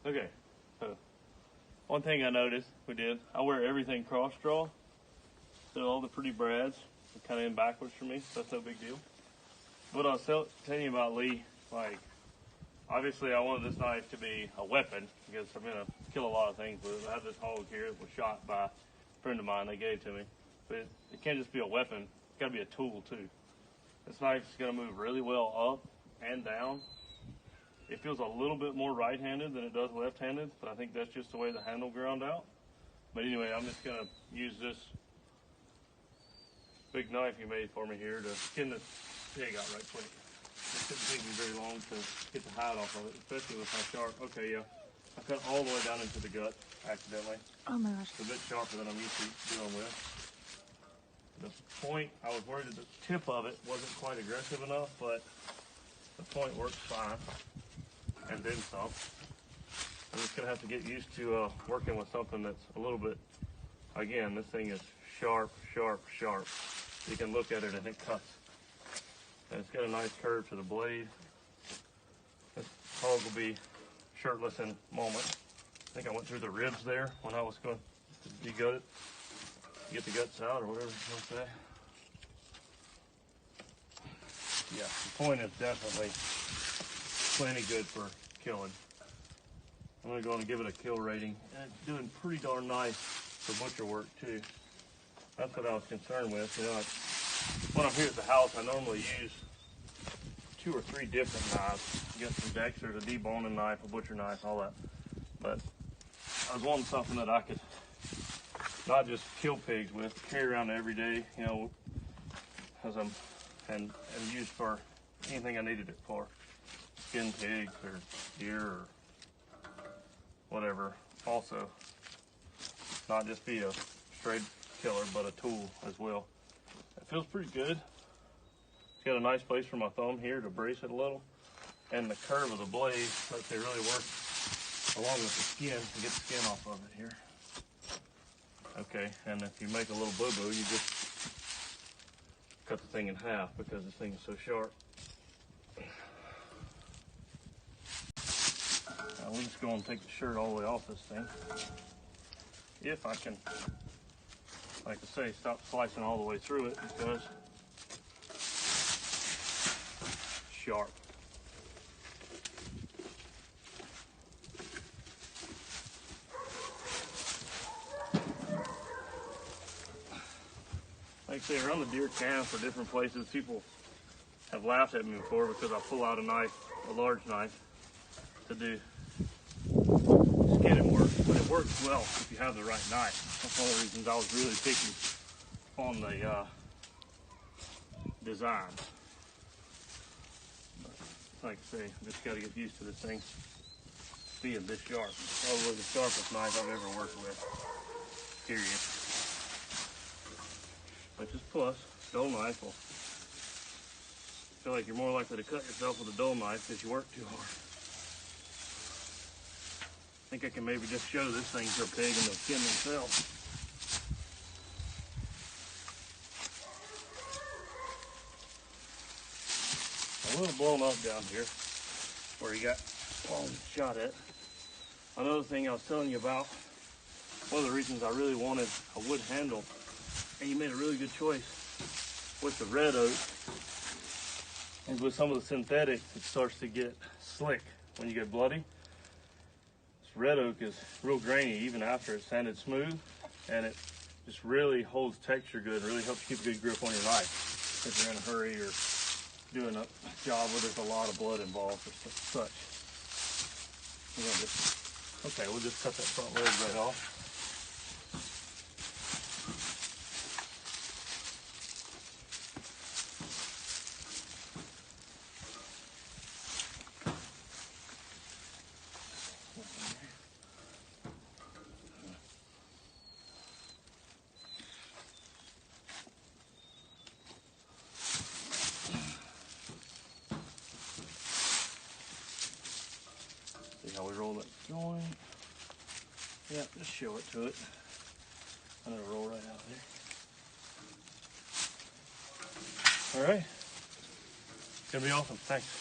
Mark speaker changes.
Speaker 1: Okay, so one thing I noticed I wear everything cross draw. So all the pretty brads are kind of in backwards for me, so that's no big deal. What I was telling you about, Lee, like, obviously I wanted this knife to be a weapon because I'm going to kill a lot of things with it. I have this hog here that was shot by a friend of mine, they gave it to me. But it can't just be a weapon, it's got to be a tool too. This knife is going to move really well up and down. It feels a little bit more right-handed than it does left-handed, but I think that's just the way the handle ground out. But anyway, I'm just going to use this big knife you made for me here to skin this pig out right quick. It didn't take me very long to get the hide off of it, especially with how sharp. Okay, yeah. I cut all the way down into the gut accidentally.
Speaker 2: Oh my gosh.
Speaker 1: It's a bit sharper than I'm used to dealing with. The point, I was worried that the tip of it wasn't quite aggressive enough, but the point works fine. And then some. I'm just going to have to get used to working with something that's a little bit, again, this thing is sharp, sharp, sharp. You can look at it and it cuts. And it's got a nice curve to the blade. This hog will be shirtless in a moment. I think I went through the ribs there when I was going to de-gut it. Get the guts out or whatever you want to say. Yeah, the point is definitely plenty good for killing. I'm going to go and give it a kill rating. And it's doing pretty darn nice for butcher work too. That's what I was concerned with. You know, when I'm here at the house, I normally use 2 or 3 different knives. You got some Dexter, a deboning knife, a butcher knife, all that. But I was wanting something that I could not just kill pigs with, but carry around every day, you know, as and use for anything I needed it for. Skin pigs or deer or whatever. Also, not just be a straight killer, but a tool as well. It feels pretty good. It's got a nice place for my thumb here to brace it a little. And the curve of the blade lets it really work along with the skin to get the skin off of it here. Okay, and if you make a little boo-boo, you just cut the thing in half because this thing is so sharp. Now we'll just go and take the shirt all the way off this thing. If I can, like I say, stop slicing all the way through it because sharp. Like I say, around the deer camp or different places, people have laughed at me before because I pull out a knife, a large knife, to do skinning work. But it works well if you have the right knife. That's one of the reasons I was really picky on the design. But like I say, I just got to get used to this thing being this sharp. Probably the sharpest knife I've ever worked with, period. Which is plus, dull knife will feel like you're more likely to cut yourself with a dull knife because you work too hard. I think I can maybe just show this thing to a pig and they'll skin themselves. A little blown up down here where you got palms shot at. Another thing I was telling you about, one of the reasons I really wanted a wood handle, and you made a really good choice with the red oak, and with some of the synthetics, it starts to get slick when you get bloody. This red oak is real grainy even after it's sanded smooth, and it just really holds texture good, really helps keep a good grip on your knife if you're in a hurry or doing a job where there's a lot of blood involved or such. Okay, we'll just cut that front leg right off. See how we roll that joint? Yeah, just show it to it. And it'll roll right out there. All right. It's gonna be awesome. Thanks.